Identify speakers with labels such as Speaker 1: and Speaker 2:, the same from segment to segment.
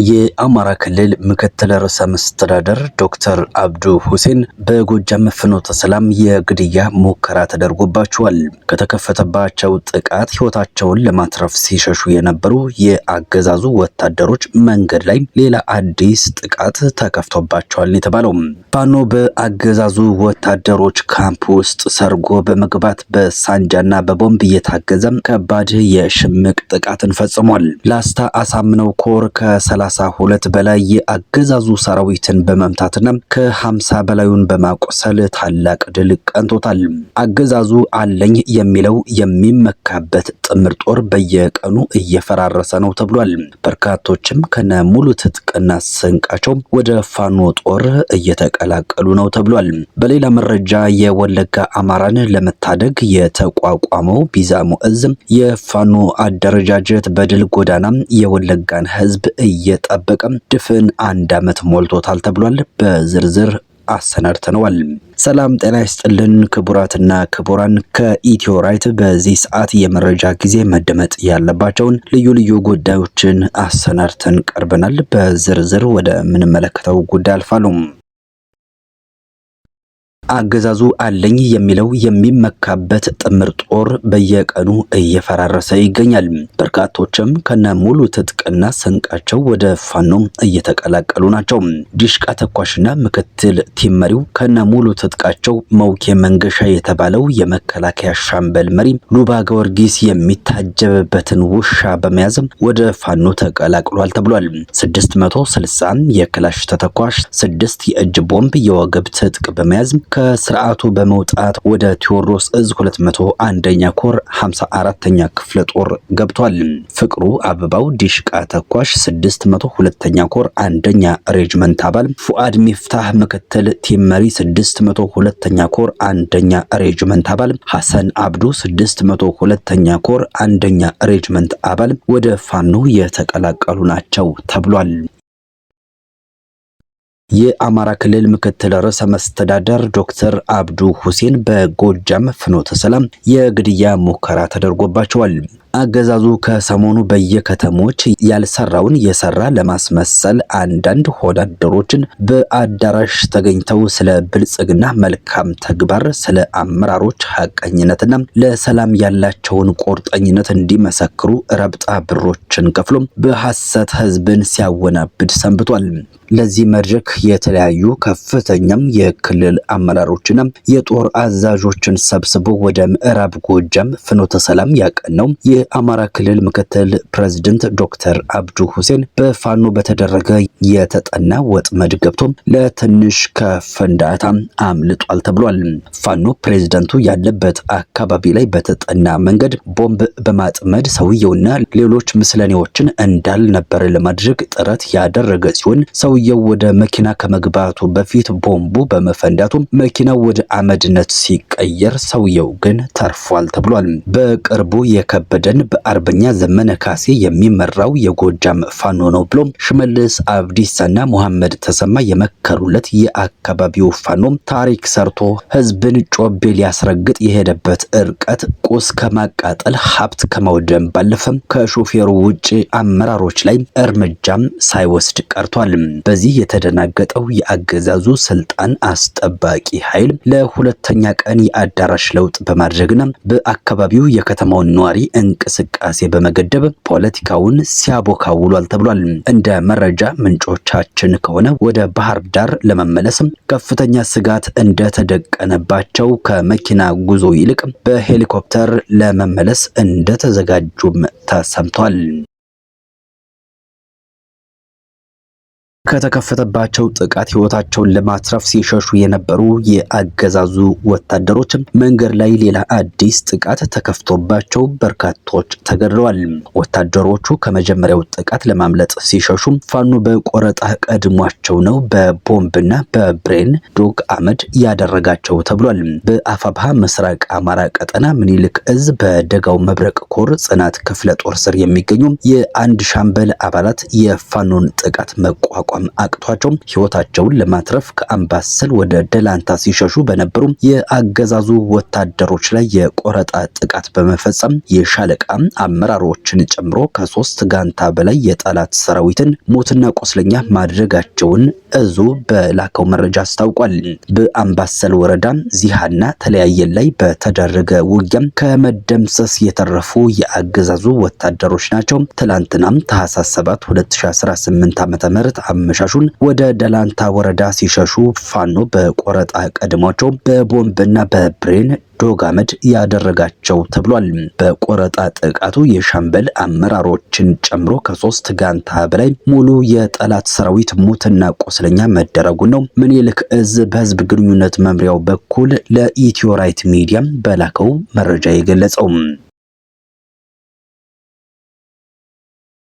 Speaker 1: የአማራ ክልል ምክትል ርዕሰ መስተዳድር ዶክተር አብዱ ሁሴን በጎጃም ፍኖተ ሰላም የግድያ ሙከራ ተደርጎባቸዋል። ከተከፈተባቸው ጥቃት ሕይወታቸውን ለማትረፍ ሲሸሹ የነበሩ የአገዛዙ ወታደሮች መንገድ ላይ ሌላ አዲስ ጥቃት ተከፍቶባቸዋል የተባለው ፋኖ በአገዛዙ ወታደሮች ካምፕ ውስጥ ሰርጎ በመግባት በሳንጃና በቦምብ እየታገዘ ከባድ የሽምቅ ጥቃትን ፈጽሟል። ላስታ አሳምነው ኮር ከ32 በላይ የአገዛዙ ሰራዊትን በመምታትና ከ50 በላዩን በማቆሰል ታላቅ ድል ቀንቶታል። አገዛዙ አለኝ የሚለው የሚመካበት ጥምር ጦር በየቀኑ እየፈራረሰ ነው ተብሏል። በርካቶችም ከነ ሙሉ ትጥቅና ስንቃቸው ወደ ፋኖ ጦር እየተቀላቀሉ ነው ተብሏል። በሌላ መረጃ የወለጋ አማራን ለመታደግ የተቋቋመው ቢዛሞ እዝ የፋኖ አደረጃጀት በድል ጎዳና የወለጋን ህዝብ እየጠበቀ ድፍን 1 ዓመት ሞልቶታል ተብሏል። በዝርዝር አሰናድተነዋል። ሰላም ጤና ይስጥልን ክቡራትና ክቡራን፣ ከኢትዮ ራይት በዚህ ሰዓት የመረጃ ጊዜ መደመጥ ያለባቸውን ልዩ ልዩ ጉዳዮችን አሰናድተን ቀርበናል። በዝርዝር ወደ ምንመለከተው ጉዳይ አልፋለሁ። አገዛዙ አለኝ የሚለው የሚመካበት ጥምር ጦር በየቀኑ እየፈራረሰ ይገኛል። በርካቶችም ከነ ሙሉ ትጥቅና ስንቃቸው ወደ ፋኖ እየተቀላቀሉ ናቸው። ዲሽቃ ተኳሽና ምክትል ቲም መሪው ከነ ሙሉ ትጥቃቸው መውኬ መንገሻ የተባለው የመከላከያ ሻምበል መሪ ሉባ ጊዮርጊስ የሚታጀብበትን ውሻ በመያዝ ወደ ፋኖ ተቀላቅሏል ተብሏል። 660 የክላሽ ተተኳሽ፣ 6 የእጅ ቦምብ፣ የወገብ ትጥቅ በመያዝ ከስርዓቱ በመውጣት ወደ ቴዎድሮስ እዝ 201ኛ ኮር 54ኛ ክፍለ ጦር ገብቷል። ፍቅሩ አበባው ዲሽቃ ተኳሽ 602ኛ ኮር 1ኛ ሬጅመንት አባል፣ ፉአድ ሚፍታህ ምክትል ቲም መሪ 602ኛ ኮር 1ኛ ሬጅመንት አባል፣ ሐሰን አብዱ 602ኛ ኮር 1ኛ ሬጅመንት አባል ወደ ፋኖ የተቀላቀሉ ናቸው ተብሏል። የአማራ ክልል ምክትል ርዕሰ መስተዳድር ዶክተር አብዱ ሁሴን በጎጃም ፍኖተ ሰላም የግድያ ሙከራ ተደርጎባቸዋል። አገዛዙ ከሰሞኑ በየከተሞች ያልሰራውን የሰራ ለማስመሰል አንዳንድ ወዳደሮችን በአዳራሽ ተገኝተው ስለ ብልጽግና መልካም ተግባር፣ ስለ አመራሮች ሐቀኝነትና ለሰላም ያላቸውን ቁርጠኝነት እንዲመሰክሩ ረብጣ ብሮችን ከፍሎ በሐሰት ህዝብን ሲያወናብድ ሰንብቷል። ለዚህ መድረክ የተለያዩ ከፍተኛም የክልል አመራሮችና የጦር አዛዦችን ሰብስቦ ወደ ምዕራብ ጎጃም ፍኖተ ሰላም ያቀናው የአማራ ክልል ምክትል ፕሬዝዳንት ዶክተር አብዱ ሁሴን በፋኖ በተደረገ የተጠና ወጥመድ ገብቶ ለትንሽ ከፍንዳታ አምልጧል ተብሏል። ፋኖ ፕሬዝዳንቱ ያለበት አካባቢ ላይ በተጠና መንገድ ቦምብ በማጥመድ ሰውየውና ሌሎች ምስለኔዎችን እንዳልነበር ለማድረግ ጥረት ያደረገ ሲሆን ሰውየው ወደ መኪና ከመግባቱ በፊት ቦምቡ በመፈንዳቱ መኪናው ወደ አመድነት ሲቀየር ሰውየው ግን ተርፏል ተብሏል። በቅርቡ የከበደን በአርበኛ ዘመነ ካሴ የሚመራው የጎጃም ፋኖ ነው ብሎ ሽመልስ አብዲሳና መሐመድ ተሰማ የመከሩለት የአካባቢው ፋኖ ታሪክ ሰርቶ ህዝብን ጮቤ ሊያስረግጥ የሄደበት እርቀት ቁስ ከማቃጠል ሀብት ከማውደም ባለፈም ከሾፌሩ ውጪ አመራሮች ላይ እርምጃም ሳይወስድ ቀርቷል። በዚህ የተደናገጠው የአገዛዙ ስልጣን አስጠባቂ ኃይል ለሁለተኛ ቀን የአዳራሽ ለውጥ በማድረግና በአካባቢው የከተማውን ነዋሪ እንቅስቃሴ በመገደብ ፖለቲካውን ሲያቦካውሏል ተብሏል። እንደ መረጃ ምንጮቻችን ከሆነ ወደ ባህር ዳር ለመመለስም ከፍተኛ ስጋት እንደተደቀነባቸው ከመኪና ጉዞ ይልቅ በሄሊኮፕተር ለመመለስ እንደተዘጋጁም ተሰምቷል። ከተከፈተባቸው ጥቃት ሕይወታቸውን ለማትረፍ ሲሸሹ የነበሩ የአገዛዙ ወታደሮች መንገድ ላይ ሌላ አዲስ ጥቃት ተከፍቶባቸው በርካቶች ተገድለዋል። ወታደሮቹ ከመጀመሪያው ጥቃት ለማምለጥ ሲሸሹ ፋኖ በቆረጣ ቀድሟቸው ነው በቦምብና በብሬን ዶግ አመድ ያደረጋቸው ተብሏል። በአፋብሃ ምስራቅ አማራ ቀጠና ምኒልክ እዝ በደጋው መብረቅ ኮር ጽናት ክፍለ ጦር ስር የሚገኙ የአንድ ሻምበል አባላት የፋኖን ጥቃት መቋቋም መቋቋም አቅቷቸው ሕይወታቸውን ለማትረፍ ከአምባሰል ወደ ደላንታ ሲሸሹ በነበሩ የአገዛዙ ወታደሮች ላይ የቆረጣ ጥቃት በመፈጸም የሻለቃ አመራሮችን ጨምሮ ከ3 ጋንታ በላይ የጠላት ሰራዊትን ሞትና ቆስለኛ ማድረጋቸውን እዙ በላከው መረጃ አስታውቋል። በአምባሰል ወረዳ ዚሃና ተለያየን ላይ በተደረገ ውጊያም ከመደምሰስ የተረፉ የአገዛዙ ወታደሮች ናቸው። ትላንትናም ታህሳስ 7 2018 ዓ.ም አመሻሹን ወደ ደላንታ ወረዳ ሲሸሹ ፋኖ በቆረጣ ቀድሟቸው በቦምብና በብሬን ዶጋመድ ያደረጋቸው ተብሏል። በቆረጣ ጥቃቱ የሻምበል አመራሮችን ጨምሮ ከ3 ጋንታ በላይ ሙሉ የጠላት ሰራዊት ሞትና ቆስለኛ መደረጉ ነው ምኒልክ እዝ በህዝብ ግንኙነት መምሪያው በኩል ለኢትዮ ራይት ሚዲያ በላከው መረጃ የገለጸው።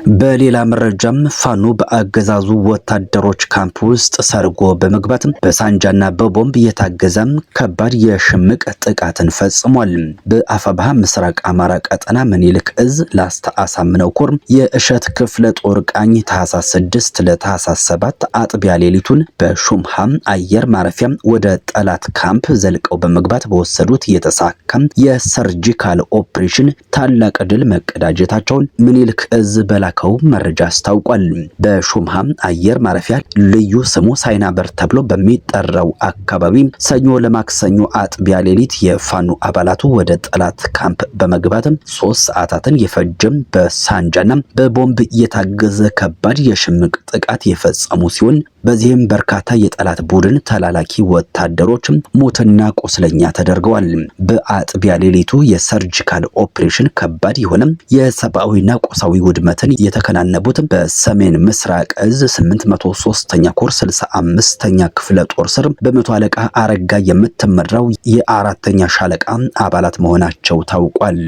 Speaker 1: በሌላ መረጃም ፋኖ በአገዛዙ ወታደሮች ካምፕ ውስጥ ሰርጎ በመግባት በሳንጃና በቦምብ የታገዘም ከባድ የሽምቅ ጥቃትን ፈጽሟል። በአፋባሃ ምስራቅ አማራ ቀጠና ምኒልክ እዝ ላስታ አሳምነው ኮር የእሸት ክፍለ ጦር ቃኝ ታህሳስ 6 ለታህሳስ 7 አጥቢያ ሌሊቱን በሹምሃም አየር ማረፊያ ወደ ጠላት ካምፕ ዘልቀው በመግባት በወሰዱት የተሳካም የሰርጂካል ኦፕሬሽን ታላቅ ድል መቀዳጀታቸውን ምኒልክ እዝ በላከው መረጃ አስታውቋል። በሹምሃም አየር ማረፊያ ልዩ ስሙ ሳይናበር ተብሎ በሚጠራው አካባቢ ሰኞ ለማክሰኞ አጥቢያ ሌሊት የፋኑ አባላቱ ወደ ጠላት ካምፕ በመግባት 3 ሰዓታትን የፈጀም በሳንጃና በቦምብ የታገዘ ከባድ የሽምቅ ጥቃት የፈጸሙ ሲሆን በዚህም በርካታ የጠላት ቡድን ተላላኪ ወታደሮች ሞትና ቆስለኛ ተደርገዋል። በአጥቢያ ሌሊቱ የሰርጂካል ኦፕሬሽን ከባድ የሆነ የሰብአዊና ቆሳዊ ውድመትን የተከናነቡት በሰሜን ምስራቅ እዝ 803ኛ ኮር 65ኛ ክፍለ ጦር ስር በመቶ አለቃ አረጋ የምትመራው የ4ኛ ሻለቃ አባላት መሆናቸው ታውቋል።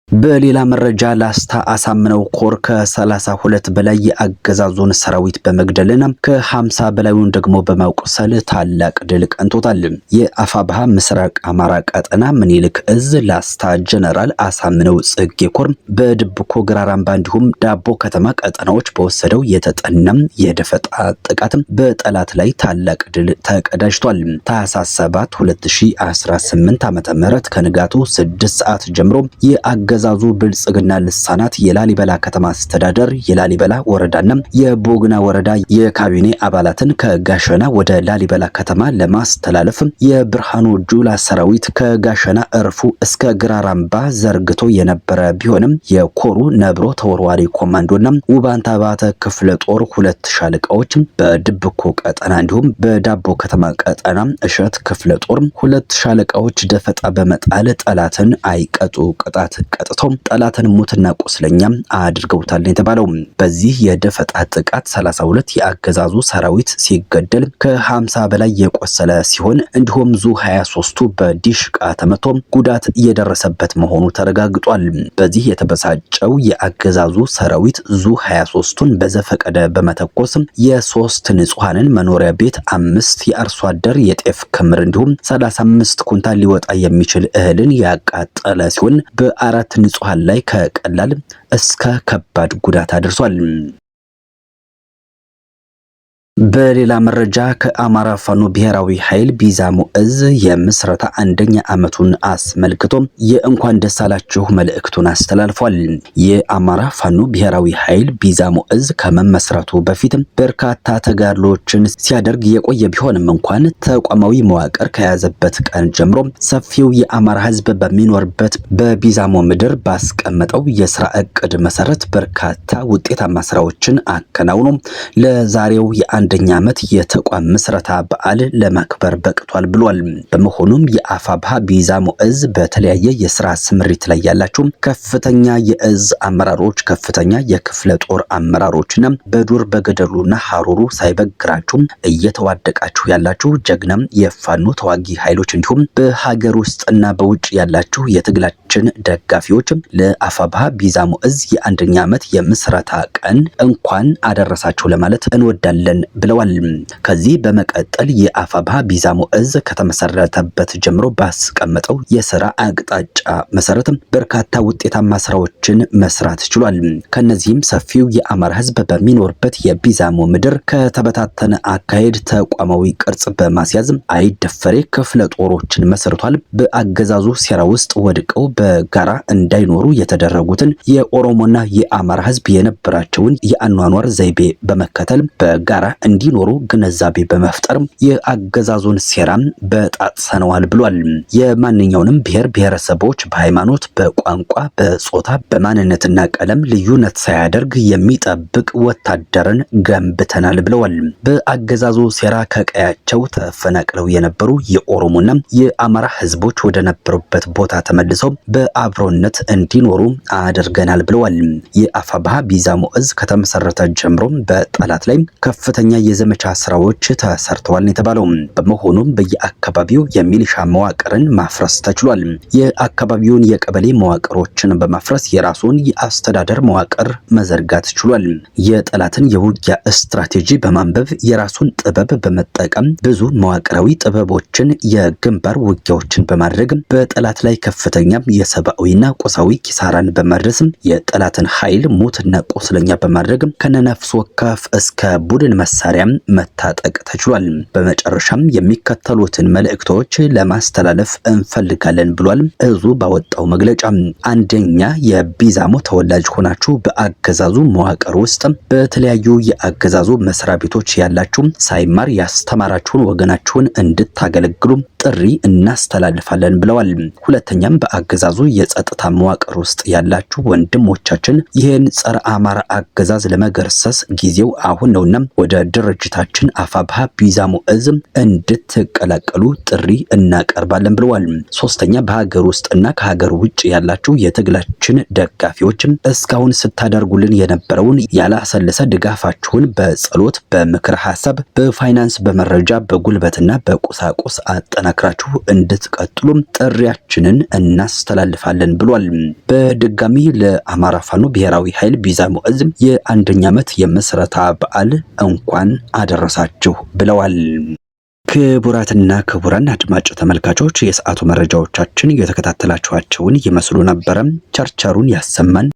Speaker 1: በሌላ መረጃ ላስታ አሳምነው ኮር ከ32 በላይ የአገዛዙን ሰራዊት በመግደልና ከ50 በላዩን ደግሞ በማቁሰል ታላቅ ድል ቀንቶታል። የአፋባሃ ምስራቅ አማራ ቀጠና ምኒልክ እዝ ላስታ ጀነራል አሳምነው ጽጌ ኮር በድብኮ ግራራምባ እንዲሁም ዳቦ ከተማ ቀጠናዎች በወሰደው የተጠናም የደፈጣ ጥቃት በጠላት ላይ ታላቅ ድል ተቀዳጅቷል። ታህሳስ 7 2018 ዓ.ም ከንጋቱ 6 ሰዓት ጀምሮ የአገዛዙ ብልጽግና ልሳናት የላሊበላ ከተማ አስተዳደር የላሊበላ ወረዳና የቦግና ወረዳ የካቢኔ አባላትን ከጋሸና ወደ ላሊበላ ከተማ ለማስተላለፍ የብርሃኑ ጁላ ሰራዊት ከጋሸና እርፉ እስከ ግራራምባ ዘርግቶ የነበረ ቢሆንም የኮሩ ነብሮ ተወርዋሪ ኮማንዶና ውባንታ ባተ ክፍለ ጦር 2 ሻለቃዎች በድብኮ ቀጠና እንዲሁም በዳቦ ከተማ ቀጠና እሸት ክፍለ ጦር 2 ሻለቃዎች ደፈጣ በመጣል ጠላትን አይቀጡ ቅጣት ቀጥተው ጠላትን ሞትና ቆስለኛ አድርገውታል የተባለው። በዚህ የደፈጣ ጥቃት 32 የአገዛዙ ሰራዊት ሲገደል ከ50 በላይ የቆሰለ ሲሆን እንዲሁም ዙ 23ቱ በዲሽቃ ተመቶ ጉዳት የደረሰበት መሆኑ ተረጋግጧል። በዚህ የተበሳጨው የአገዛዙ ሰራዊት ዙ 23ቱን በዘፈቀደ በመተኮስ የ3 ንጹሃንን መኖሪያ ቤት 5 የአርሶ አደር የጤፍ ክምር እንዲሁም 35 ኩንታል ሊወጣ የሚችል እህልን ያቃጠለ ሲሆን በ4 ንጹሃን ላይ ከቀላል እስከ ከባድ ጉዳት አድርሷል። በሌላ መረጃ ከአማራ ፋኖ ብሔራዊ ኃይል ቢዛሞ እዝ የምስረታ 1ኛ ዓመቱን አስመልክቶ የእንኳን ደስ አላችሁ መልእክቱን አስተላልፏል። የአማራ ፋኖ ብሔራዊ ኃይል ቢዛሞ እዝ ከመመስረቱ በፊት በርካታ ተጋድሎችን ሲያደርግ የቆየ ቢሆንም እንኳን ተቋማዊ መዋቅር ከያዘበት ቀን ጀምሮ ሰፊው የአማራ ሕዝብ በሚኖርበት በቢዛሞ ምድር ባስቀመጠው የስራ እቅድ መሰረት በርካታ ውጤታማ ስራዎችን አከናውኖ ለዛሬው አንደኛ ዓመት የተቋም ምስረታ በዓል ለማክበር በቅቷል ብሏል። በመሆኑም የአፋብሃ ቢዛሞ እዝ በተለያየ የስራ ስምሪት ላይ ያላችሁ ከፍተኛ የእዝ አመራሮች፣ ከፍተኛ የክፍለ ጦር አመራሮችና በዱር በገደሉና ሐሩሩ ሳይበግራችሁ እየተዋደቃችሁ ያላችሁ ጀግናም የፋኖ ተዋጊ ኃይሎች እንዲሁም በሀገር ውስጥና በውጭ ያላችሁ የትግላችን ደጋፊዎች ለአፋብሃ ቢዛሞ እዝ የአንደኛ ዓመት የምስረታ ቀን እንኳን አደረሳችሁ ለማለት እንወዳለን ብለዋል። ከዚህ በመቀጠል የአፋብኃ ቢዛሞ እዝ ከተመሰረተበት ጀምሮ ባስቀመጠው የሥራ አቅጣጫ መሰረት በርካታ ውጤታማ ስራዎችን መስራት ችሏል። ከነዚህም ሰፊው የአማራ ህዝብ በሚኖርበት የቢዛሞ ምድር ከተበታተነ አካሄድ ተቋማዊ ቅርጽ በማስያዝ አይደፈሬ ክፍለ ጦሮችን መስርቷል። በአገዛዙ ሴራ ውስጥ ወድቀው በጋራ እንዳይኖሩ የተደረጉትን የኦሮሞና የአማራ ህዝብ የነበራቸውን የአኗኗር ዘይቤ በመከተል በጋራ እንዲኖሩ ግንዛቤ በመፍጠር የአገዛዙን ሴራ በጣጥሰነዋል ብሏል። የማንኛውንም ብሔር ብሔረሰቦች በሃይማኖት፣ በቋንቋ፣ በጾታ፣ በማንነትና ቀለም ልዩነት ሳያደርግ የሚጠብቅ ወታደርን ገንብተናል ብለዋል። በአገዛዙ ሴራ ከቀያቸው ተፈናቅለው የነበሩ የኦሮሞና የአማራ ህዝቦች ወደ ነበሩበት ቦታ ተመልሰው በአብሮነት እንዲኖሩ አድርገናል ብለዋል። የአፋብኃ ቢዛሞ እዝ ከተመሰረተ ጀምሮ በጠላት ላይ ከፍተኛ የዘመቻ ስራዎች ተሰርተዋል የተባለው በመሆኑም በየአካባቢው የሚሊሻ መዋቅርን ማፍረስ ተችሏል። የአካባቢውን የቀበሌ መዋቅሮችን በማፍረስ የራሱን የአስተዳደር መዋቅር መዘርጋት ችሏል። የጠላትን የውጊያ ስትራቴጂ በማንበብ የራሱን ጥበብ በመጠቀም ብዙ መዋቅራዊ ጥበቦችን የግንባር ውጊያዎችን በማድረግ በጠላት ላይ ከፍተኛ የሰብአዊና ቁሳዊ ኪሳራን በማድረስ የጠላትን ኃይል ሙትና ቁስለኛ በማድረግ ከነነፍስ ወከፍ እስከ ቡድን መሳሪያ መታጠቅ ተችሏል። በመጨረሻም የሚከተሉትን መልእክቶች ለማስተላለፍ እንፈልጋለን ብሏል እዙ ባወጣው መግለጫ። አንደኛ፣ የቢዛሞ ተወላጅ ሆናችሁ በአገዛዙ መዋቅር ውስጥ በተለያዩ የአገዛዙ መስሪያ ቤቶች ያላችሁ ሳይማር ያስተማራችሁን ወገናችሁን እንድታገለግሉ ጥሪ እናስተላልፋለን ብለዋል። ሁለተኛም በአገዛዙ የጸጥታ መዋቅር ውስጥ ያላችሁ ወንድሞቻችን ይህን ጸረ አማራ አገዛዝ ለመገርሰስ ጊዜው አሁን ነውና ወደ ድርጅታችን አፋብኃ ቢዛሞ እዝ እንድትቀላቀሉ ጥሪ እናቀርባለን ብለዋል። ሶስተኛ በሀገር ውስጥና ከሀገር ውጭ ያላችሁ የትግላችን ደጋፊዎች እስካሁን ስታደርጉልን የነበረውን ያላሰለሰ ድጋፋችሁን በጸሎት፣ በምክር ሐሳብ፣ በፋይናንስ፣ በመረጃ፣ በጉልበትና በቁሳቁስ አጠናክራችሁ እንድትቀጥሉ ጥሪያችንን እናስተላልፋለን ብሏል። በድጋሚ ለአማራ ፋኖ ብሔራዊ ኃይል ቢዛሞ እዝ የ1ኛ ዓመት የምስረታ በዓል እንኳን አደረሳችሁ ብለዋል። ክቡራትና ክቡራን አድማጭ ተመልካቾች የሰዓቱ መረጃዎቻችን የተከታተላችኋቸውን ይመስሉ ነበር። ቸርቸሩን ያሰማን።